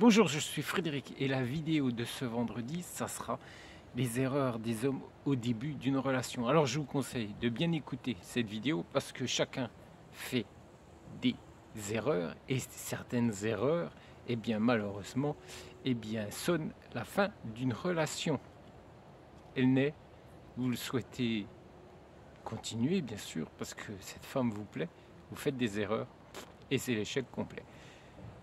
Bonjour, je suis Frédéric et la vidéo de ce vendredi, ça sera les erreurs des hommes au début d'une relation. Alors je vous conseille de bien écouter cette vidéo parce que chacun fait des erreurs et certaines erreurs, eh bien malheureusement, sonnent la fin d'une relation. Elle naît, vous le souhaitez continuer bien sûr parce que cette femme vous plaît, vous faites des erreurs et c'est l'échec complet.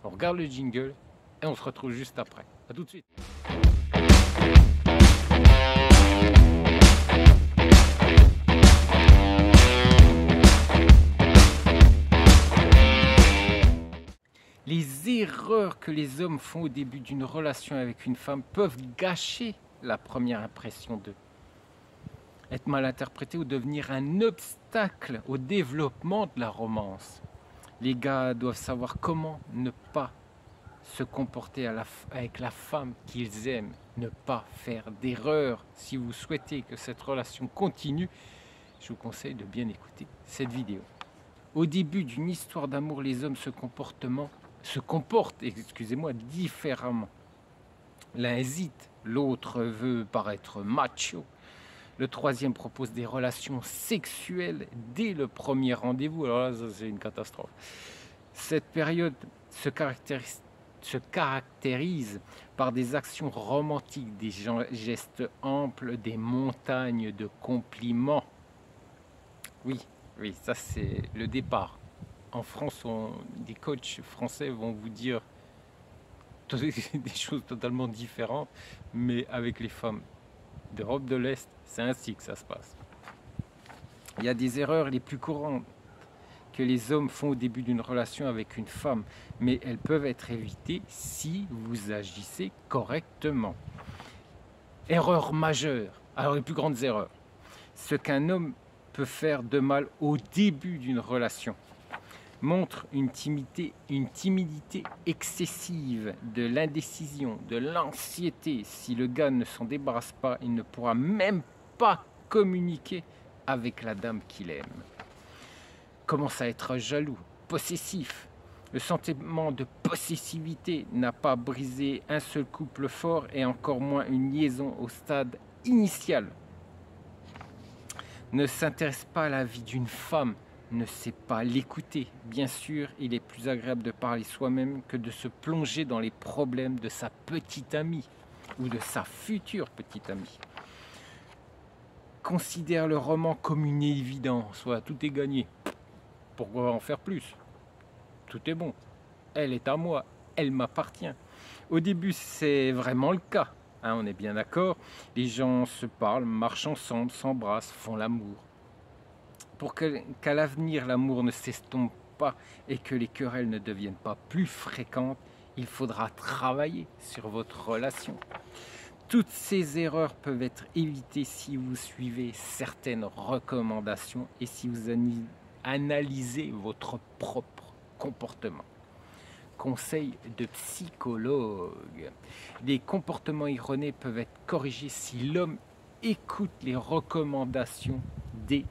On regarde le jingle et on se retrouve juste après. A tout de suite. Les erreurs que les hommes font au début d'une relation avec une femme peuvent gâcher la première impression d'eux. Être mal interprété ou devenir un obstacle au développement de la romance. Les gars doivent savoir comment ne pas se comporter avec la femme qu'ils aiment, ne pas faire d'erreur. Si vous souhaitez que cette relation continue, je vous conseille de bien écouter cette vidéo. Au début d'une histoire d'amour, les hommes se comportent différemment. L'un hésite, l'autre veut paraître macho. Le troisième propose des relations sexuelles dès le premier rendez-vous. Alors là, ça, c'est une catastrophe. Cette période se caractérise par des actions romantiques, des gestes amples, des montagnes de compliments. Oui, ça c'est le départ. En France, des coachs français vont vous dire des choses totalement différentes, mais avec les femmes d'Europe de l'Est, c'est ainsi que ça se passe. Il y a des erreurs les plus courantes que les hommes font au début d'une relation avec une femme, mais elles peuvent être évitées si vous agissez correctement. Erreur majeure. Alors les plus grandes erreurs. Ce qu'un homme peut faire de mal au début d'une relation montre une timidité excessive, de l'indécision, de l'anxiété. Si le gars ne s'en débarrasse pas, il ne pourra même pas communiquer avec la dame qu'il aime. Commence à être jaloux, possessif. Le sentiment de possessivité n'a pas brisé un seul couple fort et encore moins une liaison au stade initial. Ne s'intéresse pas à la vie d'une femme, ne sait pas l'écouter. Bien sûr, il est plus agréable de parler soi-même que de se plonger dans les problèmes de sa petite amie ou de sa future petite amie. Considère le roman comme une évidence, voilà, tout est gagné. Pourquoi en faire plus? Tout est bon. Elle est à moi, elle m'appartient. Au début, c'est vraiment le cas. On est bien d'accord. Les gens se parlent, marchent ensemble, s'embrassent, font l'amour. Pour qu'à l'avenir, l'amour ne s'estompe pas et que les querelles ne deviennent pas plus fréquentes, il faudra travailler sur votre relation. Toutes ces erreurs peuvent être évitées si vous suivez certaines recommandations et si vous analysez votre propre comportement. Conseil de psychologue. Les comportements erronés peuvent être corrigés si l'homme écoute les recommandations des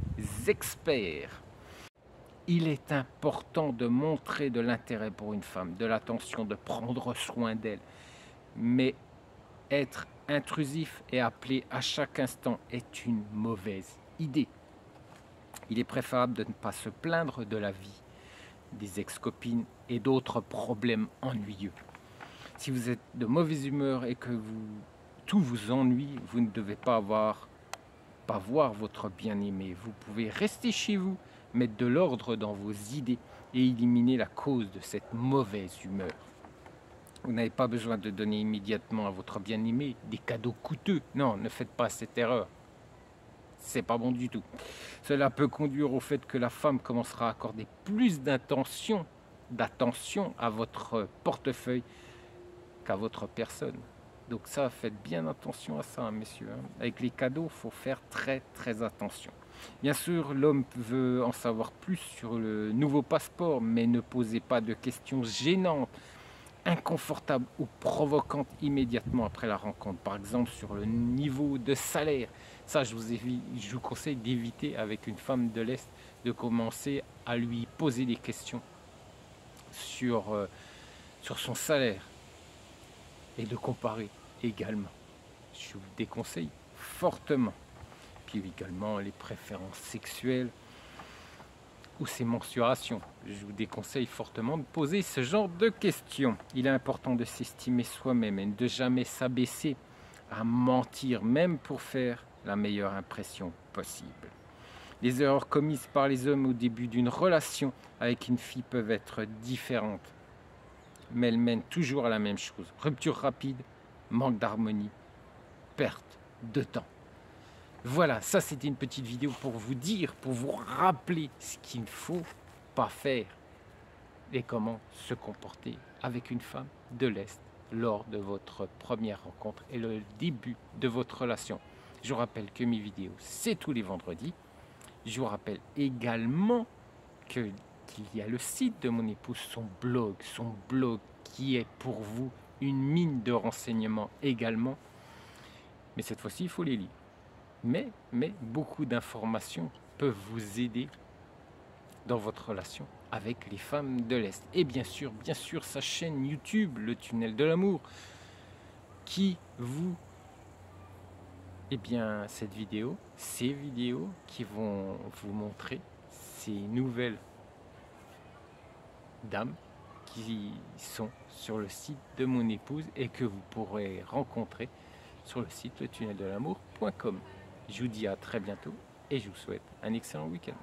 experts. Il est important de montrer de l'intérêt pour une femme, de l'attention, de prendre soin d'elle. Mais être intrusif et appeler à chaque instant est une mauvaise idée. Il est préférable de ne pas se plaindre de la vie, des ex-copines et d'autres problèmes ennuyeux. Si vous êtes de mauvaise humeur et que tout vous ennuie, vous ne devez pas voir votre bien-aimé. Vous pouvez rester chez vous, mettre de l'ordre dans vos idées et éliminer la cause de cette mauvaise humeur. Vous n'avez pas besoin de donner immédiatement à votre bien-aimé des cadeaux coûteux. Non, ne faites pas cette erreur. C'est pas bon du tout. Cela peut conduire au fait que la femme commencera à accorder plus d'attention à votre portefeuille qu'à votre personne. Donc ça, faites bien attention à ça, messieurs. Avec les cadeaux, il faut faire très très attention. Bien sûr, l'homme veut en savoir plus sur le nouveau passeport, mais ne posez pas de questions gênantes, inconfortables ou provocantes immédiatement après la rencontre. Par exemple, sur le niveau de salaire. Ça, je vous conseille d'éviter avec une femme de l'Est de commencer à lui poser des questions sur son salaire. et de comparer également. Je vous déconseille fortement. Puis également les préférences sexuelles ou ses mensurations. Je vous déconseille fortement de poser ce genre de questions. Il est important de s'estimer soi-même et de jamais s'abaisser à mentir, même pour faire la meilleure impression possible. Les erreurs commises par les hommes au début d'une relation avec une fille peuvent être différentes, mais elles mènent toujours à la même chose. Rupture rapide, manque d'harmonie, perte de temps. Voilà, ça c'était une petite vidéo pour vous dire, pour vous rappeler ce qu'il ne faut pas faire et comment se comporter avec une femme de l'Est lors de votre première rencontre et le début de votre relation. Je vous rappelle que mes vidéos, c'est tous les vendredis. Je vous rappelle également qu'il y a le site de mon épouse, son blog qui est pour vous une mine de renseignements également. Mais cette fois-ci, il faut les lire. Mais beaucoup d'informations peuvent vous aider dans votre relation avec les femmes de l'Est. Et bien sûr, sa chaîne YouTube, Le Tunnel de l'amour, qui vous... ces vidéos qui vont vous montrer ces nouvelles dames qui sont sur le site de mon épouse et que vous pourrez rencontrer sur le site letunneldel'amour.com. Je vous dis à très bientôt et je vous souhaite un excellent week-end.